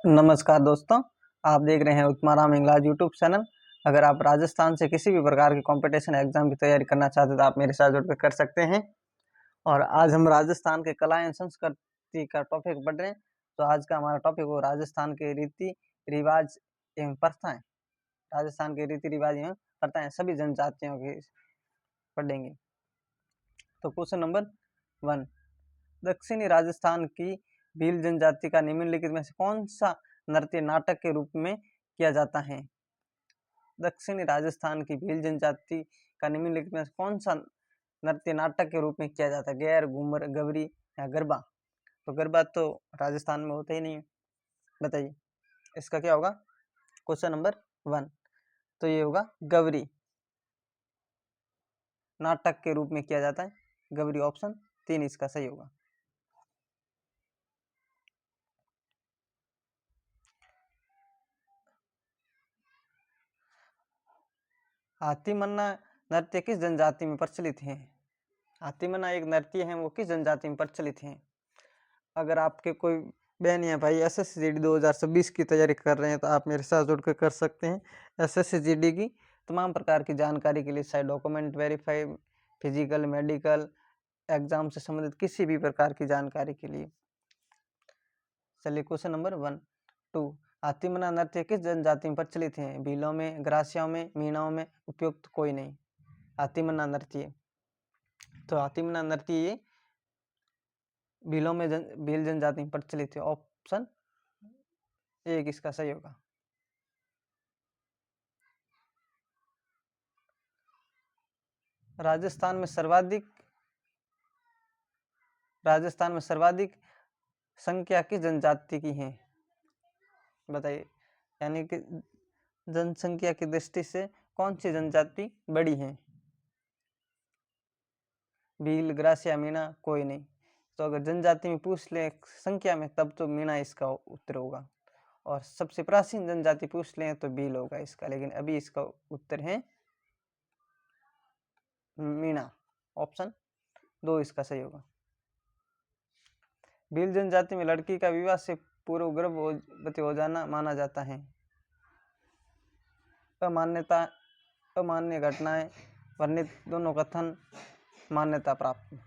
नमस्कार दोस्तों, आप देख रहे हैं उत्तमाराम इंग्लाज यूट्यूब चैनल। अगर आप राजस्थान से किसी भी प्रकार के कंपटीशन एग्जाम की तैयारी करना चाहते हैं तो आप मेरे साथ जुड़कर कर सकते हैं। और आज हम राजस्थान के कला एवं संस्कृति का टॉपिक पढ़ रहे हैं। तो आज का हमारा टॉपिक हो राजस्थान के रीति रिवाज एवं प्रथाएं। राजस्थान के रीति रिवाज एवं प्रथाएं सभी जनजातियों की पढ़ेंगे। तो क्वेश्चन नंबर 1, दक्षिणी राजस्थान की भील जनजाति का निम्नलिखित में से कौन सा नृत्य नाटक के रूप में किया जाता है? दक्षिणी राजस्थान की भील जनजाति का निम्नलिखित में से कौन सा नृत्य नाटक के रूप में किया जाता है? गैर, घूमर, गवरी या गरबा? तो गरबा तो राजस्थान में होता ही नहीं है। बताइए इसका क्या होगा? क्वेश्चन नंबर 1, तो ये होगा गवरी, नाटक के रूप में किया जाता है गवरी। ऑप्शन 3 इसका सही होगा। हाथी मन्ना नृत्य किस जनजाति में प्रचलित है? हाथी मन्ना एक नृत्य है, वो किस जनजाति में प्रचलित है? अगर आपके कोई बहन या भाई SSCGD 2026 की तैयारी कर रहे हैं तो आप मेरे साथ जुड़कर कर सकते हैं। SSCGD की तमाम प्रकार की जानकारी के लिए, चाहे document verify, physical, medical, exam से संबंधित किसी भी प्रकार की जानकारी के लिए। चलिए क्वेश्चन नंबर 1, 2, हाथीमना नृत्य किस जनजाति में प्रचलित है? भीलों में, ग्रासियों में, मीणाओं में, उपयुक्त कोई नहीं। हाथीमना नृत्य, तो हाथीमना नृत्य ये भीलों में भील जनजाति में प्रचलित है। ऑप्शन 1 इसका सही होगा। राजस्थान में सर्वाधिक संख्या किस जनजाति की है? बताइए, यानी कि जनसंख्या की दृष्टि से कौन सी जनजाति बड़ी है? भील, ग्रासिया, मीणा, कोई नहीं। तो अगर जनजाति में पूछ ले संख्या में, तब तो मीणा इसका उत्तर होगा। और सबसे प्राचीन जनजाति पूछ लें तो भील होगा इसका, लेकिन अभी इसका उत्तर है मीणा। ऑप्शन 2 इसका सही होगा। भील जनजाति में लड़की का विवाह से पूर्व गर्भवती हो जाना माना जाता है। अमान्य घटनाएं, वर्णित दोनों कथन, मान्यता प्राप्त।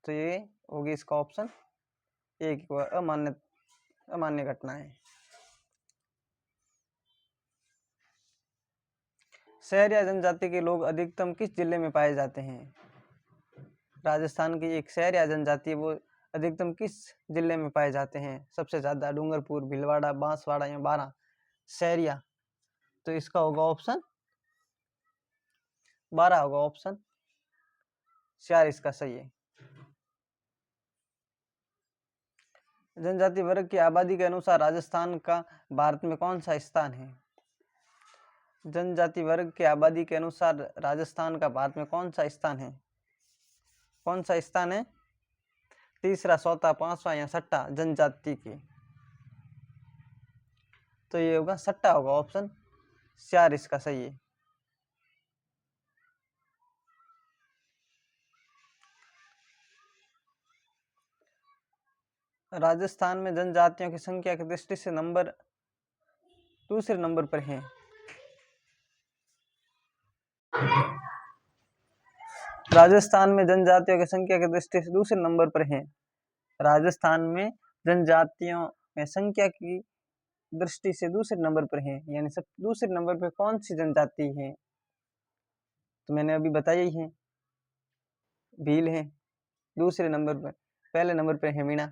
तो ये होगी इसका ऑप्शन 1, अमान्य घटनाएं। सहरिया जनजाति के लोग अधिकतम किस जिले में पाए जाते हैं? राजस्थान की एक सहरिया जनजाति, वो अधिकतम किस जिले में पाए जाते हैं? सबसे ज्यादा डूंगरपुर, भीलवाड़ा, बांसवाड़ा या बारां? सहरिया, तो इसका होगा ऑप्शन 12 होगा। ऑप्शन 4 इसका सही है। जनजाति वर्ग की आबादी के अनुसार राजस्थान का भारत में कौन सा स्थान है? जनजाति वर्ग की आबादी के अनुसार राजस्थान का भारत में कौन सा स्थान है? कौन सा स्थान है? तीसरा, चौथा, पांचवा या छठा जनजाति की? तो ये होगा छठा होगा। ऑप्शन 4 इसका सही है। राजस्थान में जनजातियों की संख्या की दृष्टि से दूसरे नंबर पर है। राजस्थान में जनजातियों की संख्या की दृष्टि से दूसरे नंबर पर है। राजस्थान में जनजातियों में संख्या की दृष्टि से दूसरे नंबर पर है, यानी सब दूसरे नंबर पर कौन सी जनजाति है? तो मैंने अभी बताया ही है, भील है दूसरे नंबर पर। पहले नंबर पर है मीणा,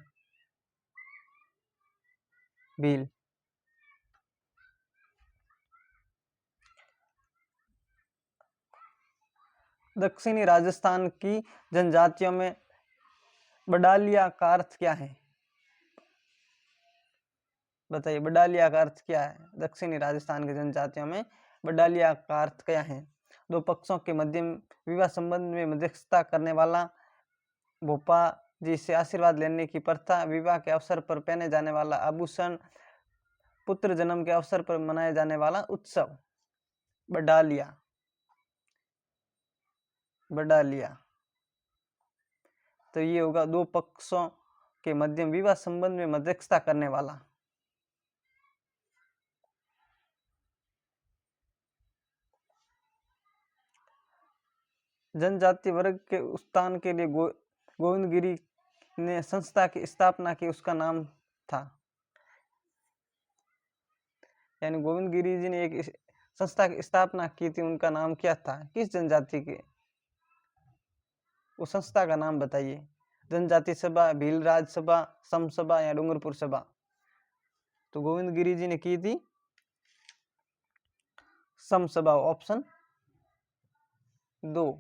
भील। दक्षिणी राजस्थान की जनजातियों में बडालिया का अर्थ क्या है? बताइए, बडालिया का अर्थ क्या है? दक्षिणी राजस्थान की जनजातियों में बडालिया का अर्थ क्या है? दो पक्षों के मध्य विवाह संबंध में मध्यस्थता करने वाला, भोपा जी से आशीर्वाद लेने की प्रथा, विवाह के अवसर पर पहने जाने वाला आभूषण, पुत्र जन्म के अवसर पर मनाया जाने वाला उत्सव। बडालिया, बडालिया। तो ये होगा दो पक्षों के मध्यम विवाह संबंध में मध्यस्थता करने वाला। जनजाति वर्ग के उत्थान के लिए गोविंद गिरी ने संस्था की स्थापना की, उसका नाम था, यानी गोविंद गिरी जी ने एक संस्था की स्थापना की थी, उनका नाम क्या था? किस जनजाति के? उस संस्था का नाम बताइए। जनजाति सभा, भीलराज सभा, सम सभा या डूंगरपुर सभा? तो गोविंद गिरी जी ने की थी सम सभा, ऑप्शन 2।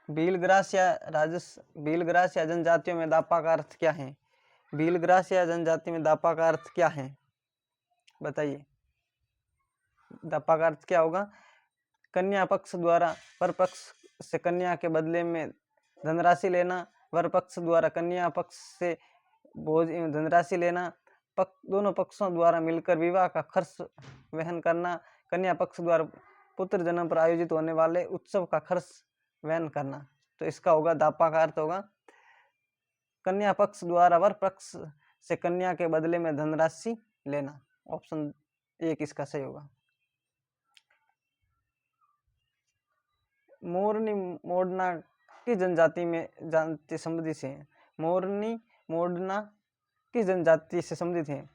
भीलग्रास या जनजातियों में दापा का अर्थ क्या है? भीलग्रास या जनजाति में दापा का अर्थ क्या है, बताइए। दापा का अर्थ क्या होगा? कन्या पक्ष द्वारा वर पक्ष से कन्या के बदले में धनराशि लेना, वर पक्ष द्वारा कन्या पक्ष से धनराशि लेना, दोनों पक्षों द्वारा मिलकर विवाह का खर्च वहन करना, कन्या पक्ष द्वारा पुत्र जन्म पर आयोजित होने वाले उत्सव का खर्च वहन करना। तो इसका होगा दापा का अर्थ होगा कन्या पक्ष द्वारा वर पक्ष से कन्या के बदले में धनराशि लेना। ऑप्शन 1 इसका सही होगा। मोरनी मोडना किस जनजाति में जानते संबंधित है? मोरनी मोडना किस जनजाति से संबंधित है?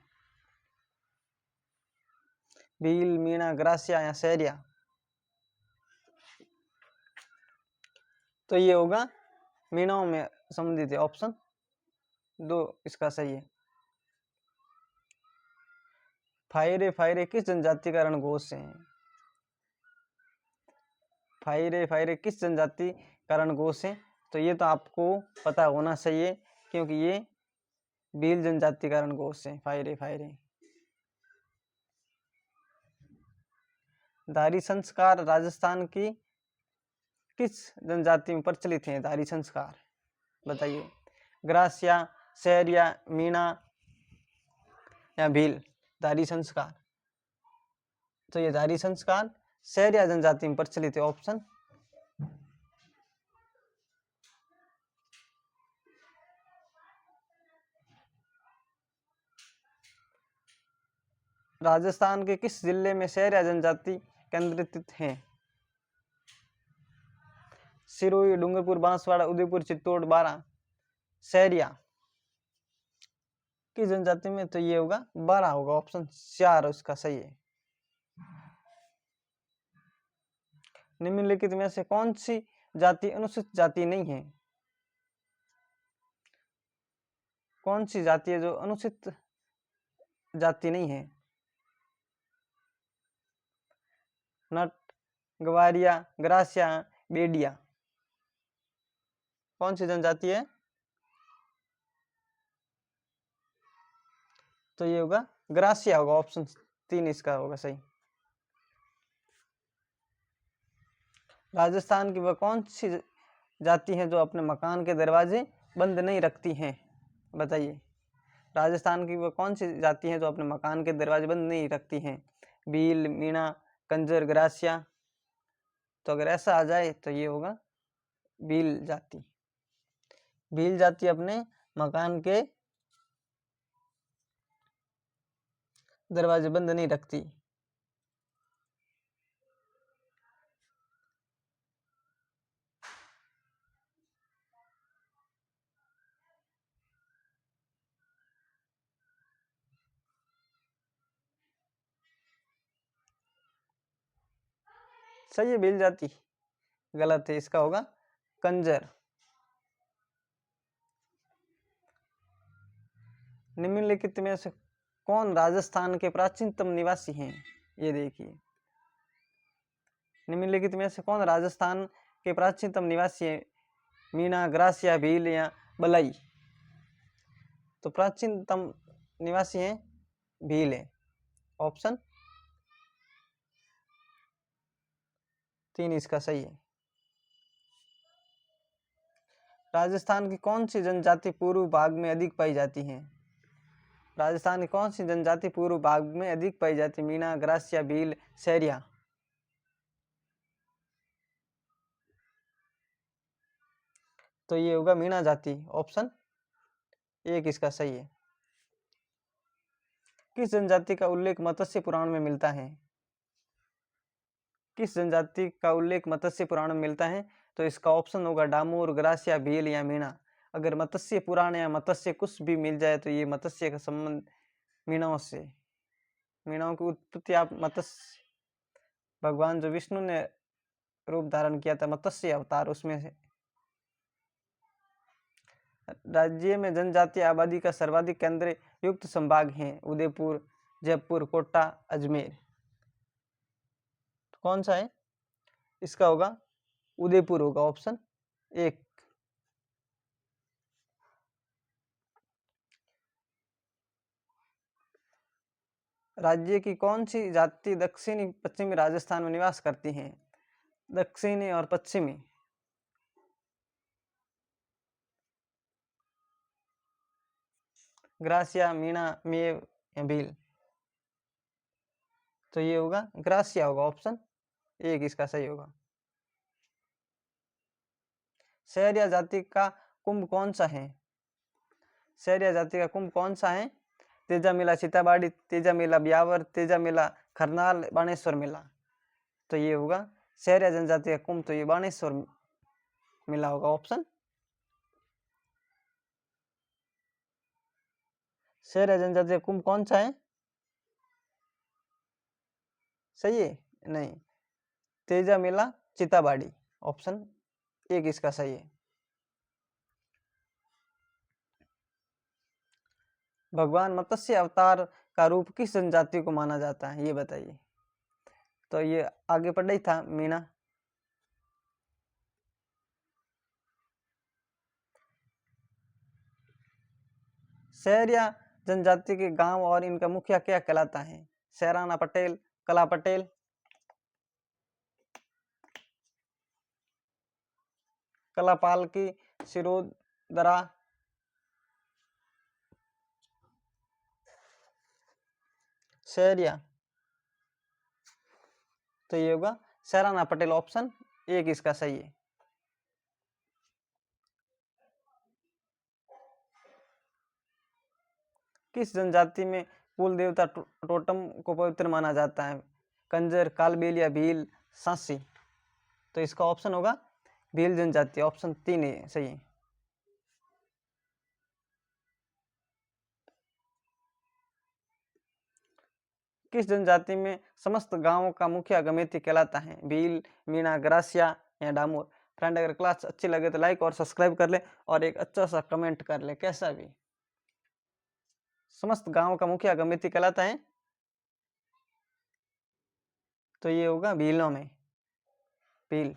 भील, मीणा, ग्रासिया या सैरिया? तो ये होगा मीणाओं में संबंधित है, ऑप्शन 2 इसका सही है। फायरे फायरे किस जनजाति का रणघोष है? फायरे किस जनजाति का रणघोष है? तो ये तो आपको पता होना चाहिए, क्योंकि ये भील जनजाति का रणघोष है, फायरे फायरे। धारी संस्कार राजस्थान की किस जनजाति में प्रचलित है? धारी संस्कार बताइए। ग्रासिया, सैरिया, मीणा या भील? धारी संस्कार, तो ये धारी संस्कार सैरिया जनजाति में प्रचलित है, ऑप्शन राजस्थान के किस जिले में सैरिया जनजाति केंद्रित है? सिरोही, डूंगरपुर, बांसवाड़ा, उदयपुर, चित्तौड़, बारां? सैरिया किस जनजाति में? तो ये होगा बारां होगा, ऑप्शन 4 उसका सही है। निम्नलिखित में से कौन सी जाति अनुसूचित जाति नहीं है? कौन सी जाति है जो अनुसूचित जाति नहीं है? नट, गवारिया, ग्रासिया, बेडिया? कौन सी जनजाति है? तो ये होगा ग्रासिया होगा, ऑप्शन 3 इसका होगा सही। राजस्थान की वह कौन सी जाति है जो अपने मकान के दरवाजे बंद नहीं रखती हैं? बताइए। राजस्थान की वह कौन सी जाति है जो अपने मकान के दरवाजे बंद नहीं रखती हैं? भील, मीणा, कंजर, ग्रासिया? तो अगर ऐसा आ जाए तो ये होगा भील जाति। भील जाति अपने मकान के दरवाजे बंद नहीं रखती। सही है भील जाति? गलत है, इसका होगा कंजर। निम्नलिखित में से कौन राजस्थान के प्राचीनतम निवासी हैं? ये देखिए, निम्नलिखित में से कौन राजस्थान के प्राचीनतम निवासी है? मीणा, ग्रासिया, भील या बलई? तो प्राचीनतम निवासी हैं भील है, ऑप्शन 3 इसका सही है। राजस्थान की कौन सी जनजाति पूर्व भाग में अधिक पाई जाती है? राजस्थान की कौन सी जनजाति पूर्व भाग में अधिक पाई जाती है? Meena, gratia, Bhil, Syria? तो ये होगा मीणा जाति, ऑप्शन एक इसका सही है। किस जनजाति का उल्लेख मत्स्य पुराण में मिलता है? किस जनजाति का उल्लेख मत्स्य पुराण में मिलता है? तो इसका ऑप्शन होगा डामोर, ग्रासिया, भील या मीणा। अगर मत्स्य पुराण या मत्स्य कुछ भी मिल जाए तो ये मत्स्य का संबंध मीणाओं से। मीणाओं की उत्पत्ति आप मत्स्य, भगवान जो विष्णु ने रूप धारण किया था मत्स्य अवतार, उसमें से। राज्य में जनजातीय आबादी का सर्वाधिक केंद्र युक्त संभाग हैं उदयपुर, जयपुर, कोटा, अजमेर। तो कौन सा है? इसका होगा उदयपुर होगा, ऑप्शन एक। राज्य की कौन सी जाति दक्षिणी पश्चिमी राजस्थान में निवास करती हैं? दक्षिणी और पश्चिमी। ग्रासिया, मीणा, मेव या भील। तो ये होगा ग्रासिया होगा, ऑप्शन एक इसका सही होगा। सहरिया जाति का कुंभ कौन सा है? सहरिया जाति का कुंभ कौन सा है? तेजा मेला सीताबाड़ी, तेजा मेला ब्यावर, तेजा मेला खरनाल, बाणेश्वर मेला। तो ये होगा सहरिया जनजाति का कुंभ, तो ये बाणेश्वर मेला होगा, ऑप्शन। सहरिया जनजाति का कुंभ कौन सा है? सही है? नहीं, तेजा मेला चिताबाड़ी, ऑप्शन एक इसका सही है। भगवान मत्स्य अवतार का रूप किस जनजाति को माना जाता है, ये बताइए। तो ये आगे पढ़ रही था मीणा। सहरिया जनजाति के गांव और इनका मुखिया क्या कहलाता है? सहराना पटेल, कला पटेल, कला पालकी, सिरोदरा, सहरिया। तो ये होगा सहराना पटेल, ऑप्शन एक इसका सही है। किस जनजाति में कुल देवता टोटम को पवित्र माना जाता है? कंजर, कालबेल या भील, सांसी। तो इसका ऑप्शन होगा भील जनजाति, ऑप्शन तीन है सही है। किस जनजाति में समस्त गांवों का मुखिया गमेती कहलाता है? भील, मीणा, ग्रासिया या डामोर। फ्रेंड, अगर क्लास अच्छी लगे तो लाइक और सब्सक्राइब कर ले और एक अच्छा सा कमेंट कर ले, कैसा भी। समस्त गांव का मुखिया गमेती कहलाता है, तो ये होगा भीलों में, भील।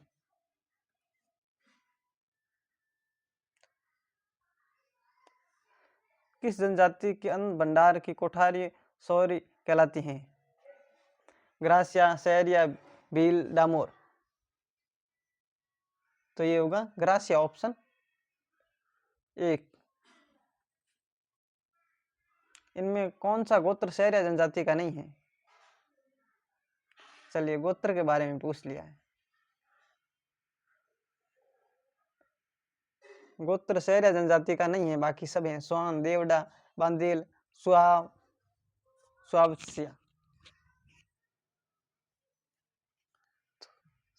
किस जनजाति के अन्न भंडार की कोठारी सौरी कहलाती हैं? ग्रासिया, सहरिया, भील, डामोर। तो ये होगा ग्रासिया, ऑप्शन एक। इनमें कौन सा गोत्र सहरिया जनजाति का नहीं है? चलिए गोत्र के बारे में पूछ लिया है। गोत्र सहरिया जनजाति का नहीं है, बाकी सब हैं। स्वान, देवडा, बांदेल, स्वावसिया।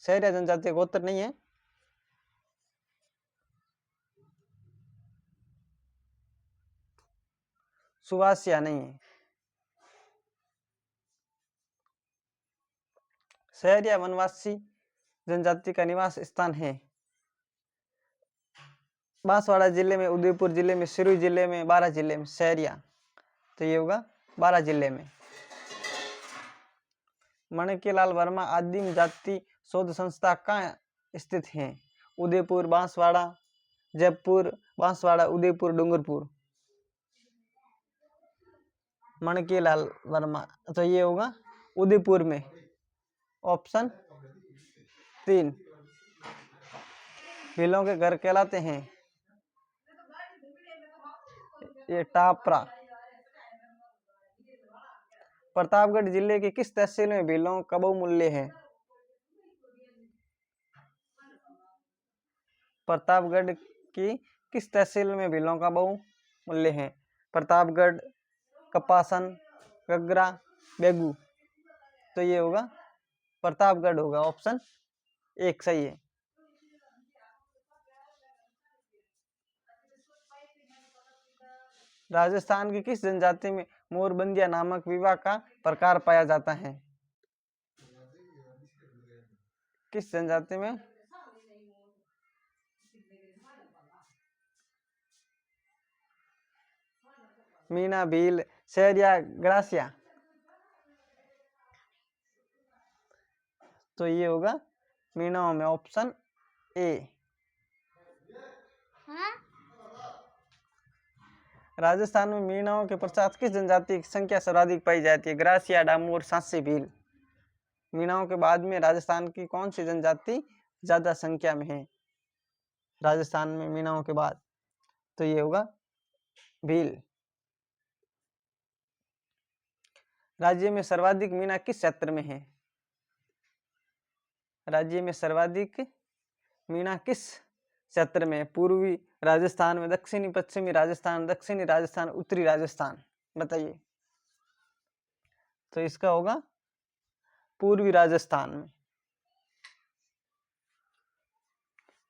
सहरिया जनजाति गोत्र नहीं है। सुवासिया नहीं है। सहरिया वनवासी जनजाति का निवास स्थान है। बांसवाड़ा जिले में, उदयपुर जिले में, सिरोही जिले में, बारां जिले में। सहरिया, तो ये होगा बारां जिले में। मणिकेलाल वर्मा आदिम जाति शोध संस्था कहाँ स्थित है? उदयपुर, बांसवाड़ा, जयपुर, बांसवाड़ा, उदयपुर, डूंगरपुर। मणिकेलाल वर्मा, तो ये होगा उदयपुर में, ऑप्शन तीन। भीलों के घर कहलाते हैं ये टापरा। प्रतापगढ़ जिले के किस तहसील में भीलों का बहुमूल्य है? प्रतापगढ़ की किस तहसील में भीलों का बहुमूल्य है? प्रतापगढ़, कपासन, गगरा, बेगू। तो ये होगा प्रतापगढ़ होगा, ऑप्शन 1 सही है। राजस्थान की किस जनजाति में मोरबंदिया नामक विवाह का प्रकार पाया जाता है? किस जनजाति में? मीणा, भील, शहर या ग्रासिया? तो ये होगा मीणाओं में, ऑप्शन ए। राजस्थान में मीणाओं के पश्चात किस जनजाति की संख्या सर्वाधिक पाई जाती है? ग्रासिया, डामोर, सांसी, भील। मीणाओं के बाद में राजस्थान की कौन सी जनजाति ज्यादा संख्या में है राजस्थान में मीणाओं के बाद? तो ये होगा भील। राज्य में सर्वाधिक मीणा किस क्षेत्र में है? राज्य में सर्वाधिक मीणा किस क्षेत्र में? पूर्वी राजस्थान में, दक्षिणी पश्चिमी राजस्थान, दक्षिणी राजस्थान, उत्तरी राजस्थान? बताइए। तो इसका होगा पूर्वी राजस्थान में,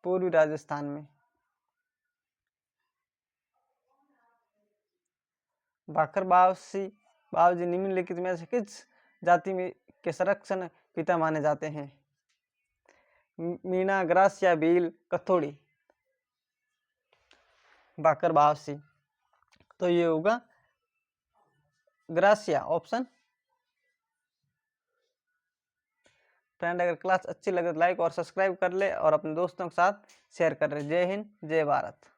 पूर्वी राजस्थान में। भाखर बावजी निम्नलिखित में से किस जाति में के संरक्षण पिता माने जाते हैं? मीणा, ग्रासिया, भील, कथोड़ी? भाखर बावसी। तो ये होगा ग्रासिया, ऑप्शन। फ्रेंड, अगर क्लास अच्छी लगे तो लाइक और सब्सक्राइब कर ले और अपने दोस्तों के साथ शेयर कर रहे। जय हिंद, जय भारत।